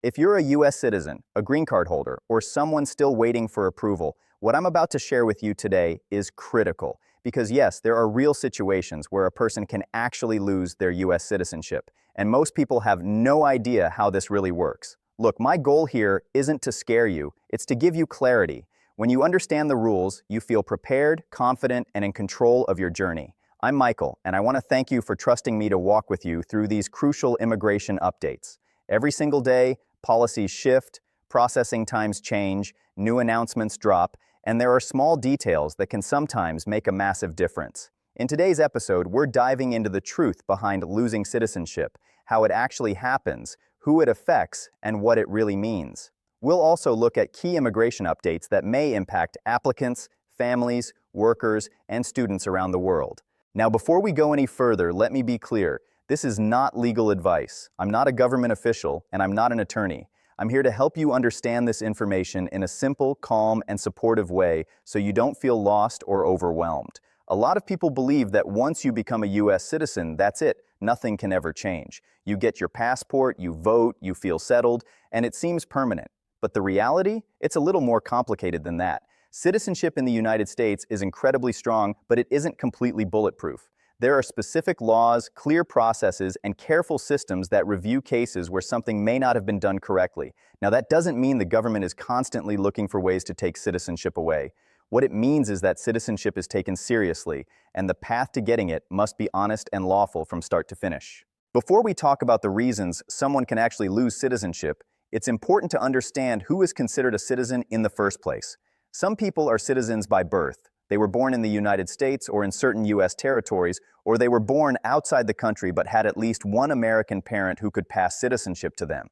If you're a US citizen, a green card holder, or someone still waiting for approval, what I'm about to share with you today is critical. Because yes, there are real situations where a person can actually lose their US citizenship, and most people have no idea how this really works. Look, my goal here isn't to scare you, it's to give you clarity. When you understand the rules, you feel prepared, confident, and in control of your journey. I'm Michael, and I want to thank you for trusting me to walk with you through these crucial immigration updates. Every single day, policies shift, processing times change, new announcements drop, and there are small details that can sometimes make a massive difference. In today's episode, we're diving into the truth behind losing citizenship, how it actually happens, who it affects, and what it really means. We'll also look at key immigration updates that may impact applicants, families, workers, and students around the world. Now, before we go any further, let me be clear. This is not legal advice. I'm not a government official, and I'm not an attorney. I'm here to help you understand this information in a simple, calm, and supportive way so you don't feel lost or overwhelmed. A lot of people believe that once you become a US citizen, that's it. Nothing can ever change. You get your passport, you vote, you feel settled, and it seems permanent. But the reality? It's a little more complicated than that. Citizenship in the United States is incredibly strong, but it isn't completely bulletproof. There are specific laws, clear processes, and careful systems that review cases where something may not have been done correctly. Now, that doesn't mean the government is constantly looking for ways to take citizenship away. What it means is that citizenship is taken seriously, and the path to getting it must be honest and lawful from start to finish. Before we talk about the reasons someone can actually lose citizenship, it's important to understand who is considered a citizen in the first place. Some people are citizens by birth. They were born in the United States or in certain US territories, or they were born outside the country but had at least one American parent who could pass citizenship to them.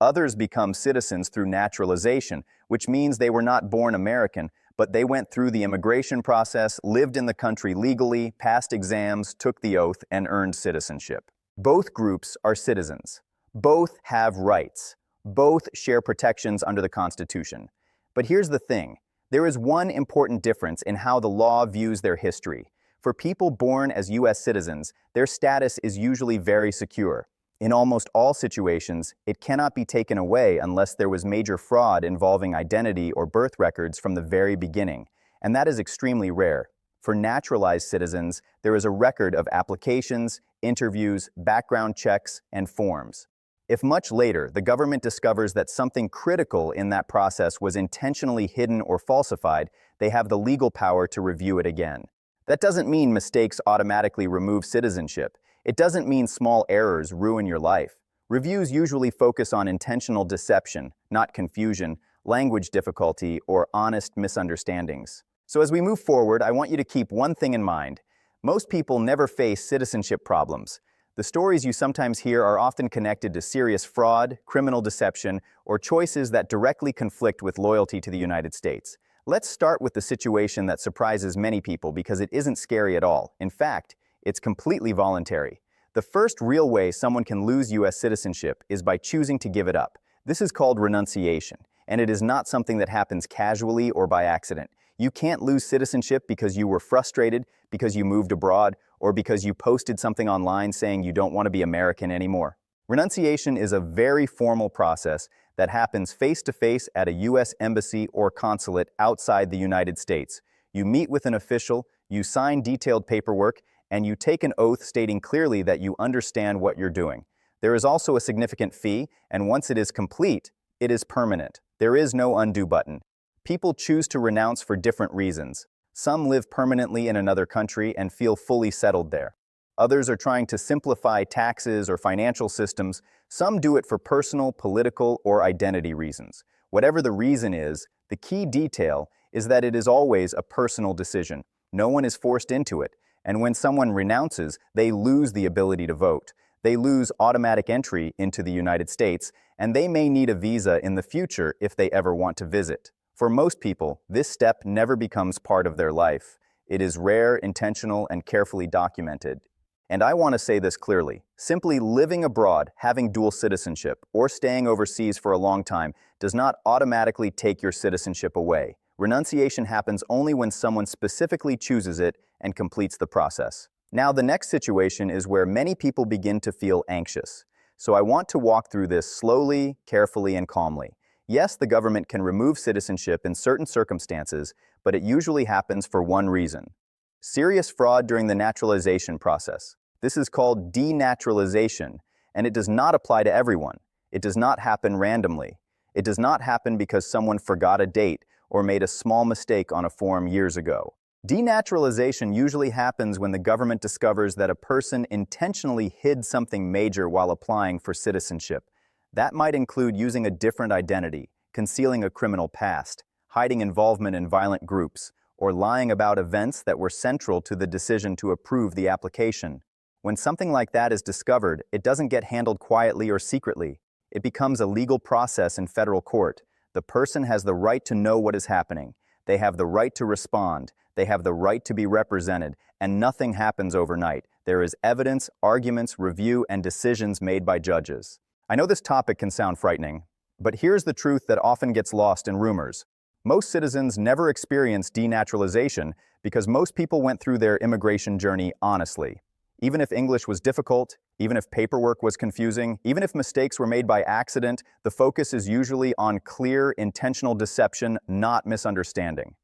Others become citizens through naturalization, which means they were not born American, but they went through the immigration process, lived in the country legally, passed exams, took the oath, and earned citizenship. Both groups are citizens. Both have rights. Both share protections under the Constitution. But here's the thing. There is one important difference in how the law views their history. For people born as US citizens, their status is usually very secure. In almost all situations, it cannot be taken away unless there was major fraud involving identity or birth records from the very beginning, and that is extremely rare. For naturalized citizens, there is a record of applications, interviews, background checks, and forms. If much later, the government discovers that something critical in that process was intentionally hidden or falsified, they have the legal power to review it again. That doesn't mean mistakes automatically remove citizenship. It doesn't mean small errors ruin your life. Reviews usually focus on intentional deception, not confusion, language difficulty, or honest misunderstandings. So as we move forward, I want you to keep one thing in mind. Most people never face citizenship problems. The stories you sometimes hear are often connected to serious fraud, criminal deception, or choices that directly conflict with loyalty to the United States. Let's start with the situation that surprises many people because it isn't scary at all. In fact, it's completely voluntary. The first real way someone can lose US citizenship is by choosing to give it up. This is called renunciation, and it is not something that happens casually or by accident. You can't lose citizenship because you were frustrated, because you moved abroad, or because you posted something online saying you don't want to be American anymore. Renunciation is a very formal process that happens face-to-face at a US embassy or consulate outside the United States. You meet with an official, you sign detailed paperwork, and you take an oath stating clearly that you understand what you're doing. There is also a significant fee, and once it is complete, it is permanent. There is no undo button. People choose to renounce for different reasons. Some live permanently in another country and feel fully settled there. Others are trying to simplify taxes or financial systems. Some do it for personal, political, or identity reasons. Whatever the reason is, the key detail is that it is always a personal decision. No one is forced into it. And when someone renounces, they lose the ability to vote. They lose automatic entry into the United States, and they may need a visa in the future if they ever want to visit. For most people, this step never becomes part of their life. It is rare, intentional, and carefully documented. And I want to say this clearly. Simply living abroad, having dual citizenship, or staying overseas for a long time does not automatically take your citizenship away. Renunciation happens only when someone specifically chooses it and completes the process. Now, the next situation is where many people begin to feel anxious. So I want to walk through this slowly, carefully, and calmly. Yes, the government can remove citizenship in certain circumstances, but it usually happens for one reason: serious fraud during the naturalization process. This is called denaturalization, and it does not apply to everyone. It does not happen randomly. It does not happen because someone forgot a date or made a small mistake on a form years ago. Denaturalization usually happens when the government discovers that a person intentionally hid something major while applying for citizenship. That might include using a different identity, concealing a criminal past, hiding involvement in violent groups, or lying about events that were central to the decision to approve the application. When something like that is discovered, it doesn't get handled quietly or secretly. It becomes a legal process in federal court. The person has the right to know what is happening. They have the right to respond. They have the right to be represented, and nothing happens overnight. There is evidence, arguments, review, and decisions made by judges. I know this topic can sound frightening, but here's the truth that often gets lost in rumors. Most citizens never experience denaturalization because most people went through their immigration journey honestly. Even if English was difficult, even if paperwork was confusing, even if mistakes were made by accident, the focus is usually on clear, intentional deception, not misunderstanding.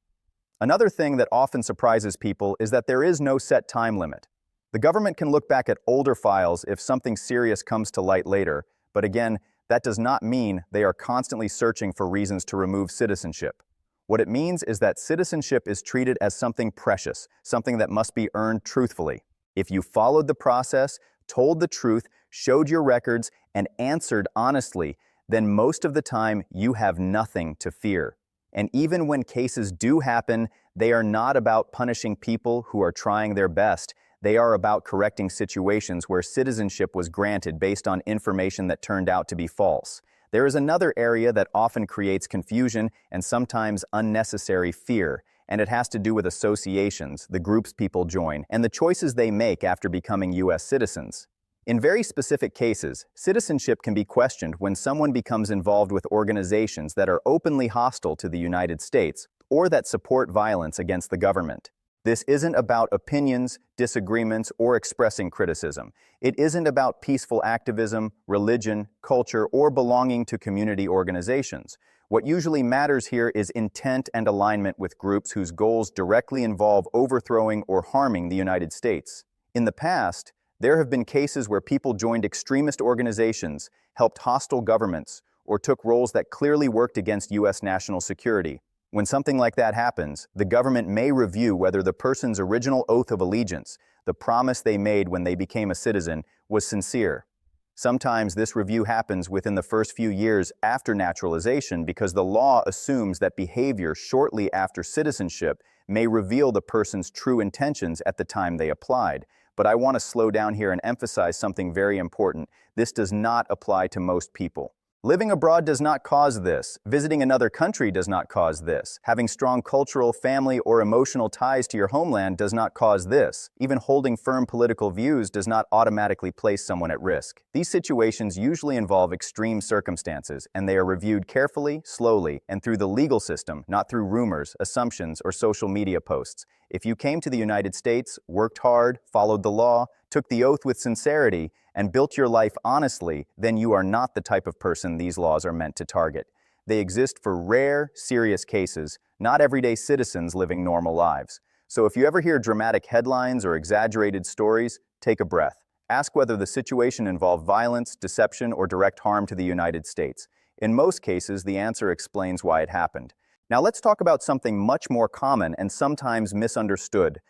Another thing that often surprises people is that there is no set time limit. The government can look back at older files if something serious comes to light later, but again, that does not mean they are constantly searching for reasons to remove citizenship. What it means is that citizenship is treated as something precious, something that must be earned truthfully. If you followed the process, told the truth, showed your records, and answered honestly, then most of the time you have nothing to fear. And even when cases do happen, they are not about punishing people who are trying their best. They are about correcting situations where citizenship was granted based on information that turned out to be false. There is another area that often creates confusion and sometimes unnecessary fear, and it has to do with associations, the groups people join, and the choices they make after becoming U.S. citizens. In very specific cases, citizenship can be questioned when someone becomes involved with organizations that are openly hostile to the United States or that support violence against the government. This isn't about opinions, disagreements, or expressing criticism. It isn't about peaceful activism, religion, culture, or belonging to community organizations. What usually matters here is intent and alignment with groups whose goals directly involve overthrowing or harming the United States. In the past, there have been cases where people joined extremist organizations, helped hostile governments, or took roles that clearly worked against U.S. national security. When something like that happens, the government may review whether the person's original oath of allegiance, the promise they made when they became a citizen, was sincere. Sometimes this review happens within the first few years after naturalization because the law assumes that behavior shortly after citizenship may reveal the person's true intentions at the time they applied. But I want to slow down here and emphasize something very important. This does not apply to most people. Living abroad does not cause this. Visiting another country does not cause this. Having strong cultural, family, or emotional ties to your homeland does not cause this. Even holding firm political views does not automatically place someone at risk. These situations usually involve extreme circumstances, and they are reviewed carefully, slowly, and through the legal system, not through rumors, assumptions, or social media posts. If you came to the United States, worked hard, followed the law, took the oath with sincerity, and built your life honestly, then you are not the type of person these laws are meant to target. They exist for rare, serious cases, not everyday citizens living normal lives. So if you ever hear dramatic headlines or exaggerated stories, take a breath. Ask whether the situation involved violence, deception, or direct harm to the United States. In most cases, the answer explains why it happened. Now let's talk about something much more common and sometimes misunderstood: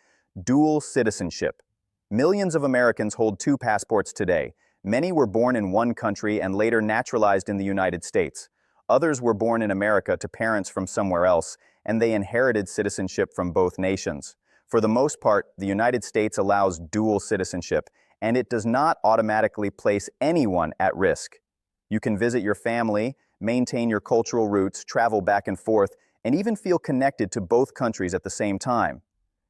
dual citizenship. Millions of Americans hold two passports today. Many were born in one country and later naturalized in the United States. Others were born in America to parents from somewhere else, and they inherited citizenship from both nations. For the most part, the United States allows dual citizenship, and it does not automatically place anyone at risk. You can visit your family, maintain your cultural roots, travel back and forth, and even feel connected to both countries at the same time.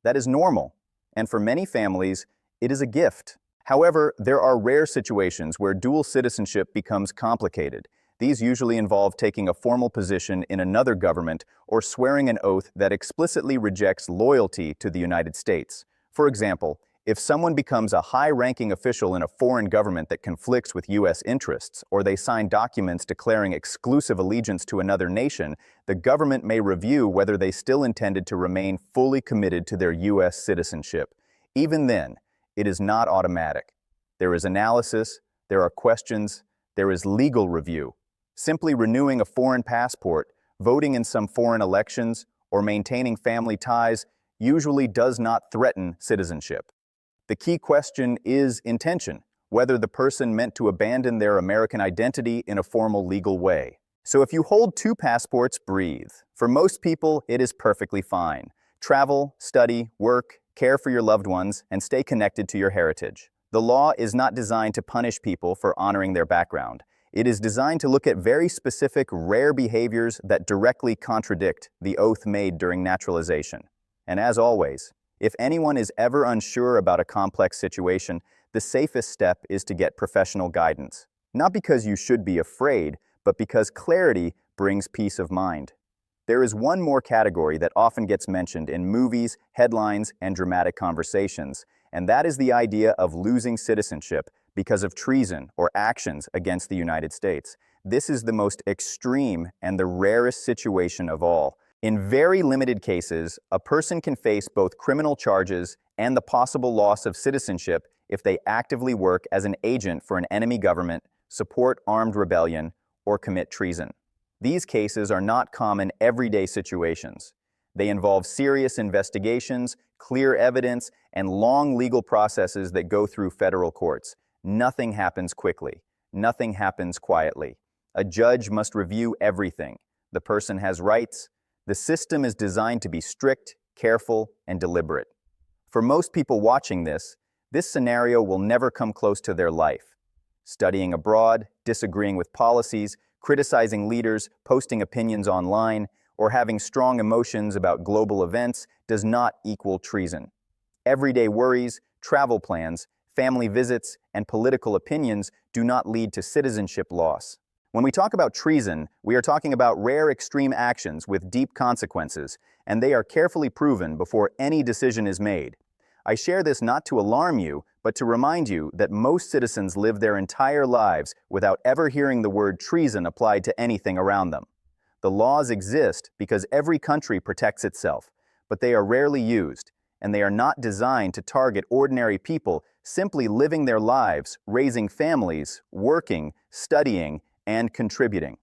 That is normal, and for many families, it is a gift. However, there are rare situations where dual citizenship becomes complicated. These usually involve taking a formal position in another government or swearing an oath that explicitly rejects loyalty to the United States. For example, If someone becomes a high-ranking official in a foreign government that conflicts with U.S. interests, or they sign documents declaring exclusive allegiance to another nation, the government may review whether they still intended to remain fully committed to their U.S. citizenship. Even then, it is not automatic. There is analysis, there are questions, there is legal review. Simply renewing a foreign passport, voting in some foreign elections, or maintaining family ties usually does not threaten citizenship. The key question is intention, whether the person meant to abandon their American identity in a formal legal way. So if you hold two passports, breathe. For most people, it is perfectly fine. Travel, study, work, care for your loved ones, and stay connected to your heritage. The law is not designed to punish people for honoring their background. It is designed to look at very specific, rare behaviors that directly contradict the oath made during naturalization. And as always, if anyone is ever unsure about a complex situation, the safest step is to get professional guidance. Not because you should be afraid, but because clarity brings peace of mind. There is one more category that often gets mentioned in movies, headlines, and dramatic conversations, and that is the idea of losing citizenship because of treason or actions against the United States. This is the most extreme and the rarest situation of all. In very limited cases, a person can face both criminal charges and the possible loss of citizenship if they actively work as an agent for an enemy government, support armed rebellion, or commit treason. These cases are not common everyday situations. They involve serious investigations, clear evidence, and long legal processes that go through federal courts. Nothing happens quickly. Nothing happens quietly. A judge must review everything. The person has rights. The system is designed to be strict, careful, and deliberate. For most people watching this scenario will never come close to their life. Studying abroad, disagreeing with policies, criticizing leaders, posting opinions online, or having strong emotions about global events does not equal treason. Everyday worries, travel plans, family visits, and political opinions do not lead to citizenship loss. When we talk about treason, we are talking about rare extreme actions with deep consequences, and they are carefully proven before any decision is made. I share this not to alarm you, but to remind you that most citizens live their entire lives without ever hearing the word treason applied to anything around them. The laws exist because every country protects itself, but they are rarely used, and they are not designed to target ordinary people simply living their lives, raising families, working, studying, and contributing.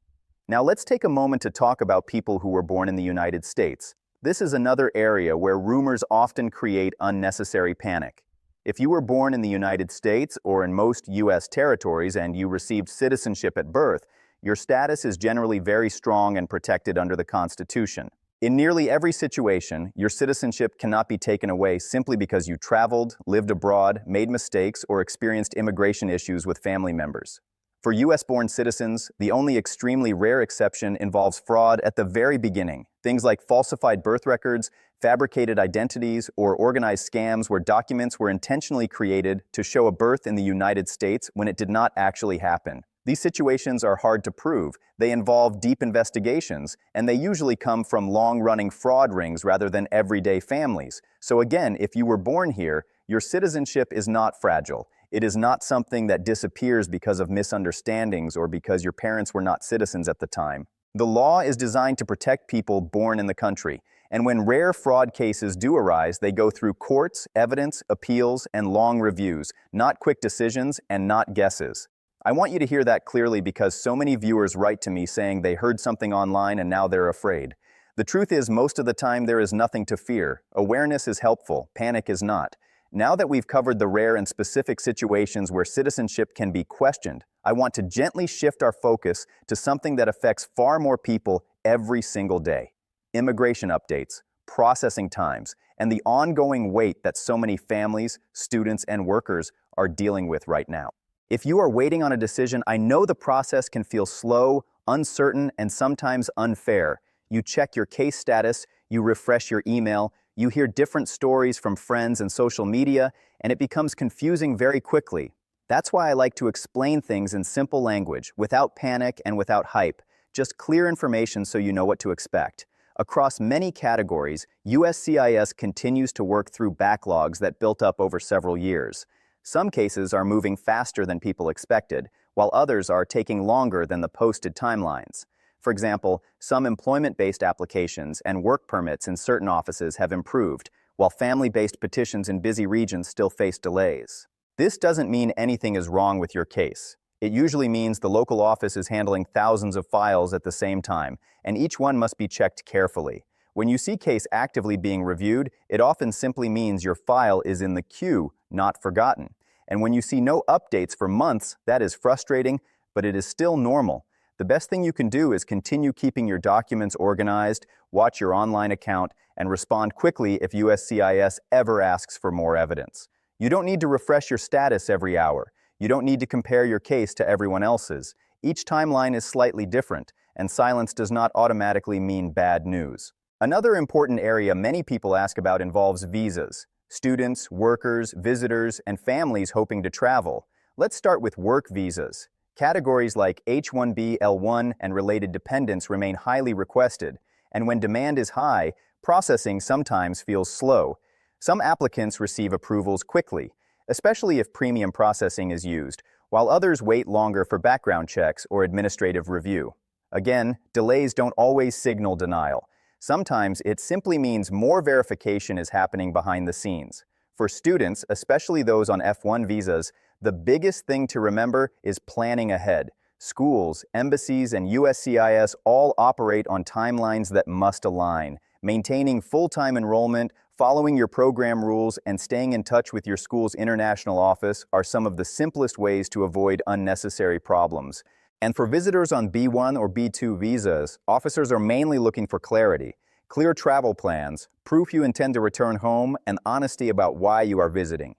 Now let's take a moment to talk about people who were born in the United States. This is another area where rumors often create unnecessary panic. If you were born in the United States or in most U.S. territories and you received citizenship at birth, your status is generally very strong and protected under the Constitution. In nearly every situation, your citizenship cannot be taken away simply because you traveled, lived abroad, made mistakes, or experienced immigration issues with family members. For U.S.-born citizens, the only extremely rare exception involves fraud at the very beginning. Things like falsified birth records, fabricated identities, or organized scams where documents were intentionally created to show a birth in the United States when it did not actually happen. These situations are hard to prove. They involve deep investigations, and they usually come from long-running fraud rings rather than everyday families. So again, if you were born here, your citizenship is not fragile. It is not something that disappears because of misunderstandings or because your parents were not citizens at the time. The law is designed to protect people born in the country, and when rare fraud cases do arise, they go through courts, evidence, appeals, and long reviews, not quick decisions and not guesses. I want you to hear that clearly because so many viewers write to me saying they heard something online and now they're afraid. The truth is, most of the time there is nothing to fear. Awareness is helpful, panic is not. Now that we've covered the rare and specific situations where citizenship can be questioned, I want to gently shift our focus to something that affects far more people every single day. Immigration updates, processing times, and the ongoing wait that so many families, students, and workers are dealing with right now. If you are waiting on a decision, I know the process can feel slow, uncertain, and sometimes unfair. You check your case status, you refresh your email, you hear different stories from friends and social media, and it becomes confusing very quickly. That's why I like to explain things in simple language, without panic and without hype, just clear information so you know what to expect. Across many categories, USCIS continues to work through backlogs that built up over several years. Some cases are moving faster than people expected, while others are taking longer than the posted timelines. For example, some employment-based applications and work permits in certain offices have improved, while family-based petitions in busy regions still face delays. This doesn't mean anything is wrong with your case. It usually means the local office is handling thousands of files at the same time, and each one must be checked carefully. When you see case actively being reviewed, it often simply means your file is in the queue, not forgotten. And when you see no updates for months, that is frustrating, but it is still normal. The best thing you can do is continue keeping your documents organized, watch your online account, and respond quickly if USCIS ever asks for more evidence. You don't need to refresh your status every hour. You don't need to compare your case to everyone else's. Each timeline is slightly different, and silence does not automatically mean bad news. Another important area many people ask about involves visas. Students, workers, visitors, and families hoping to travel. Let's start with work visas. Categories like H-1B, L-1, and related dependents remain highly requested, and when demand is high, processing sometimes feels slow. Some applicants receive approvals quickly, especially if premium processing is used, while others wait longer for background checks or administrative review. Again, delays don't always signal denial. Sometimes it simply means more verification is happening behind the scenes. For students, especially those on F-1 visas, the biggest thing to remember is planning ahead. Schools, embassies, and USCIS all operate on timelines that must align. Maintaining full-time enrollment, following your program rules, and staying in touch with your school's international office are some of the simplest ways to avoid unnecessary problems. And for visitors on B1 or B2 visas, officers are mainly looking for clarity, clear travel plans, proof you intend to return home, and honesty about why you are visiting.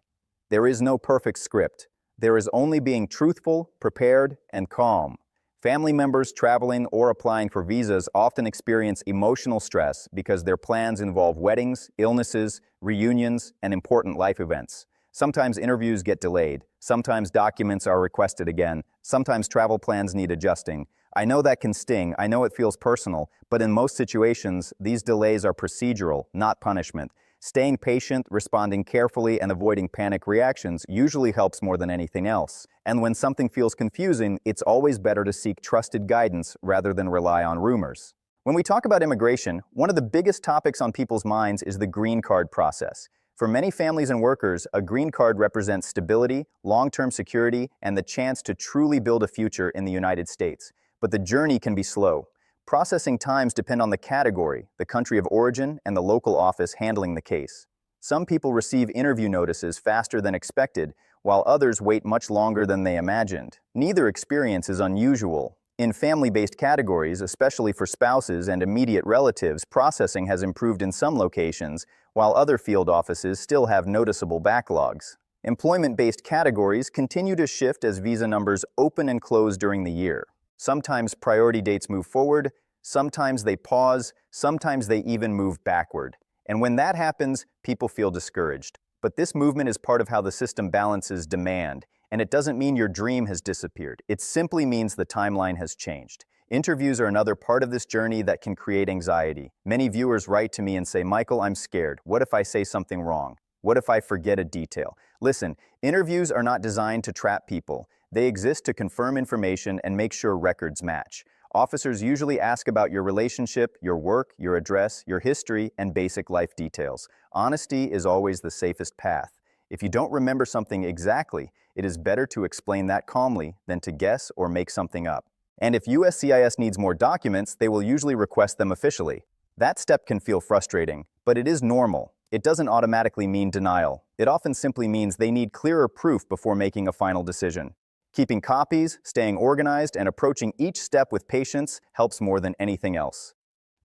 There is no perfect script. There is only being truthful, prepared, and calm. Family members traveling or applying for visas often experience emotional stress because their plans involve weddings, illnesses, reunions, and important life events. Sometimes interviews get delayed. Sometimes documents are requested again. Sometimes travel plans need adjusting. I know that can sting. I know it feels personal, but in most situations, these delays are procedural, not punishment. Staying patient, responding carefully, and avoiding panic reactions usually helps more than anything else. And when something feels confusing, it's always better to seek trusted guidance rather than rely on rumors. When we talk about immigration, one of the biggest topics on people's minds is the green card process. For many families and workers, a green card represents stability, long-term security, and the chance to truly build a future in the United States. But the journey can be slow. Processing times depend on the category, the country of origin, and the local office handling the case. Some people receive interview notices faster than expected, while others wait much longer than they imagined. Neither experience is unusual. In family-based categories, especially for spouses and immediate relatives, processing has improved in some locations, while other field offices still have noticeable backlogs. Employment-based categories continue to shift as visa numbers open and close during the year. Sometimes priority dates move forward, sometimes they pause, sometimes they even move backward. And when that happens, people feel discouraged. But this movement is part of how the system balances demand, and it doesn't mean your dream has disappeared. It simply means the timeline has changed. Interviews are another part of this journey that can create anxiety. Many viewers write to me and say, "Michael, I'm scared. What if I say something wrong? What if I forget a detail?" Listen, interviews are not designed to trap people. They exist to confirm information and make sure records match. Officers usually ask about your relationship, your work, your address, your history, and basic life details. Honesty is always the safest path. If you don't remember something exactly, it is better to explain that calmly than to guess or make something up. And if USCIS needs more documents, they will usually request them officially. That step can feel frustrating, but it is normal. It doesn't automatically mean denial. It often simply means they need clearer proof before making a final decision. Keeping copies, staying organized, and approaching each step with patience helps more than anything else.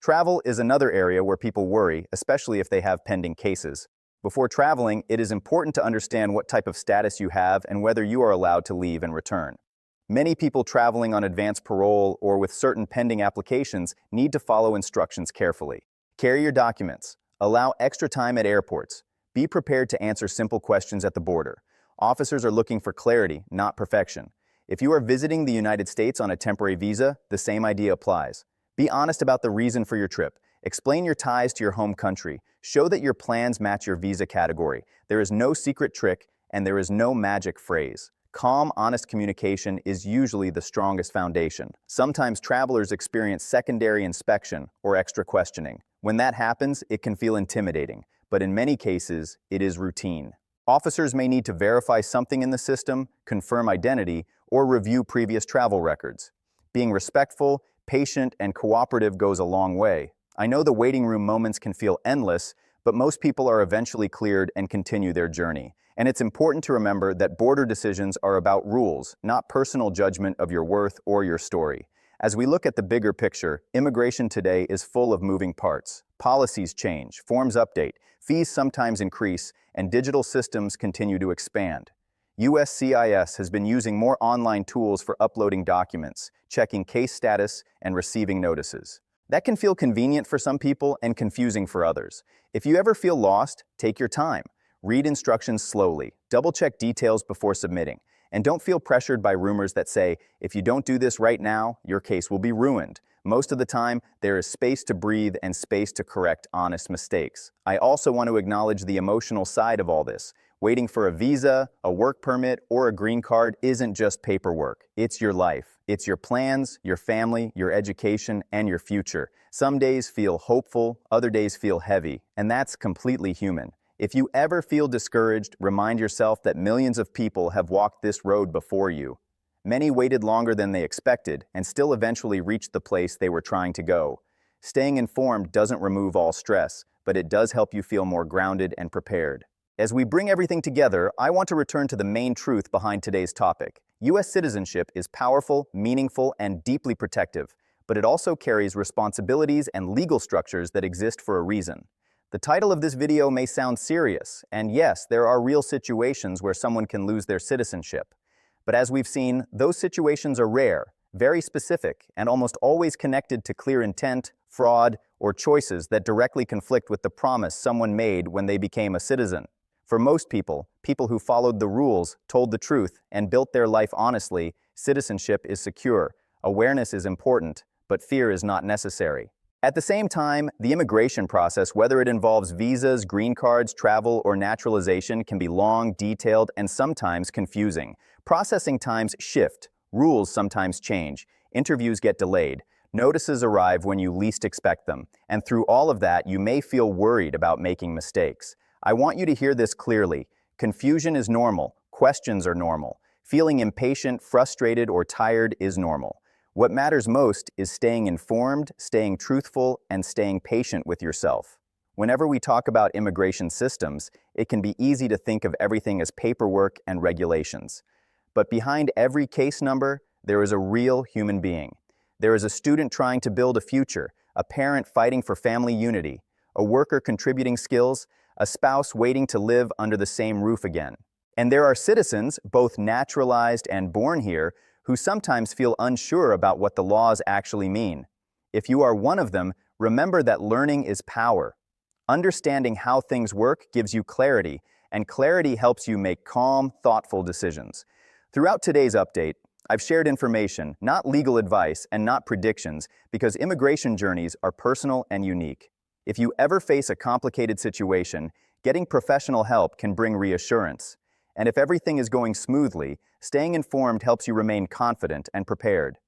Travel is another area where people worry, especially if they have pending cases. Before traveling, it is important to understand what type of status you have and whether you are allowed to leave and return. Many people traveling on advance parole or with certain pending applications need to follow instructions carefully. Carry your documents. Allow extra time at airports. Be prepared to answer simple questions at the border. Officers are looking for clarity, not perfection. If you are visiting the United States on a temporary visa, the same idea applies. Be honest about the reason for your trip. Explain your ties to your home country. Show that your plans match your visa category. There is no secret trick, and there is no magic phrase. Calm, honest communication is usually the strongest foundation. Sometimes travelers experience secondary inspection or extra questioning. When that happens, it can feel intimidating, but in many cases, it is routine. Officers may need to verify something in the system, confirm identity, or review previous travel records. Being respectful, patient, and cooperative goes a long way. I know the waiting room moments can feel endless, but most people are eventually cleared and continue their journey. And it's important to remember that border decisions are about rules, not personal judgment of your worth or your story. As we look at the bigger picture, immigration today is full of moving parts. Policies change, forms update, fees sometimes increase, and digital systems continue to expand. USCIS has been using more online tools for uploading documents, checking case status, and receiving notices. That can feel convenient for some people and confusing for others. If you ever feel lost, take your time. Read instructions slowly, double-check details before submitting, and don't feel pressured by rumors that say, if you don't do this right now, your case will be ruined. Most of the time, there is space to breathe and space to correct honest mistakes. I also want to acknowledge the emotional side of all this. Waiting for a visa, a work permit, or a green card isn't just paperwork. It's your life. It's your plans, your family, your education, and your future. Some days feel hopeful, other days feel heavy, and that's completely human. If you ever feel discouraged, remind yourself that millions of people have walked this road before you. Many waited longer than they expected and still eventually reached the place they were trying to go. Staying informed doesn't remove all stress, but it does help you feel more grounded and prepared. As we bring everything together, I want to return to the main truth behind today's topic. U.S. citizenship is powerful, meaningful, and deeply protective, but it also carries responsibilities and legal structures that exist for a reason. The title of this video may sound serious, and yes, there are real situations where someone can lose their citizenship. But as we've seen, those situations are rare, very specific, and almost always connected to clear intent, fraud, or choices that directly conflict with the promise someone made when they became a citizen. For most people, people who followed the rules, told the truth, and built their life honestly, citizenship is secure. Awareness is important, but fear is not necessary. At the same time, the immigration process, whether it involves visas, green cards, travel, or naturalization, can be long, detailed, and sometimes confusing. Processing times shift, rules sometimes change, interviews get delayed, notices arrive when you least expect them, and through all of that, you may feel worried about making mistakes. I want you to hear this clearly. Confusion is normal, questions are normal. Feeling impatient, frustrated, or tired is normal. What matters most is staying informed, staying truthful, and staying patient with yourself. Whenever we talk about immigration systems, it can be easy to think of everything as paperwork and regulations. But behind every case number, there is a real human being. There is a student trying to build a future, a parent fighting for family unity, a worker contributing skills, a spouse waiting to live under the same roof again. And there are citizens, both naturalized and born here, who sometimes feel unsure about what the laws actually mean. If you are one of them, remember that learning is power. Understanding how things work gives you clarity, and clarity helps you make calm, thoughtful decisions. Throughout today's update, I've shared information, not legal advice and not predictions, because immigration journeys are personal and unique. If you ever face a complicated situation, getting professional help can bring reassurance. And if everything is going smoothly, staying informed helps you remain confident and prepared.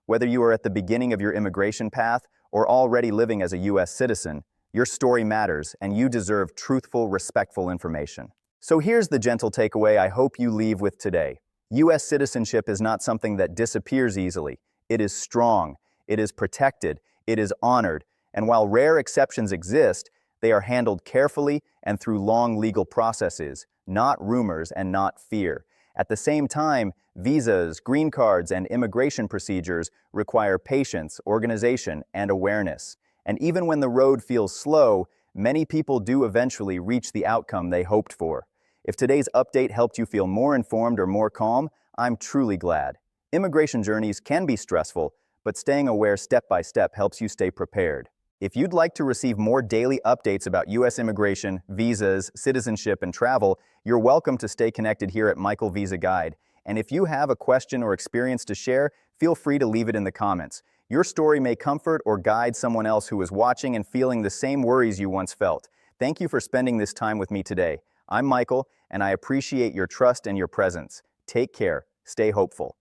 Whether you are at the beginning of your immigration path or already living as a U.S. citizen, your story matters and you deserve truthful, respectful information. So here's the gentle takeaway I hope you leave with today. U.S. citizenship is not something that disappears easily. It is strong, it is protected, it is honored, and while rare exceptions exist, they are handled carefully and through long legal processes, not rumors and not fear. At the same time, visas, green cards, and immigration procedures require patience, organization, and awareness. And even when the road feels slow, many people do eventually reach the outcome they hoped for. If today's update helped you feel more informed or more calm, I'm truly glad. Immigration journeys can be stressful, but staying aware step by step helps you stay prepared. If you'd like to receive more daily updates about U.S. immigration, visas, citizenship, and travel, you're welcome to stay connected here at Michael Visa Guide. And if you have a question or experience to share, feel free to leave it in the comments. Your story may comfort or guide someone else who is watching and feeling the same worries you once felt. Thank you for spending this time with me today. I'm Michael, and I appreciate your trust and your presence. Take care. Stay hopeful.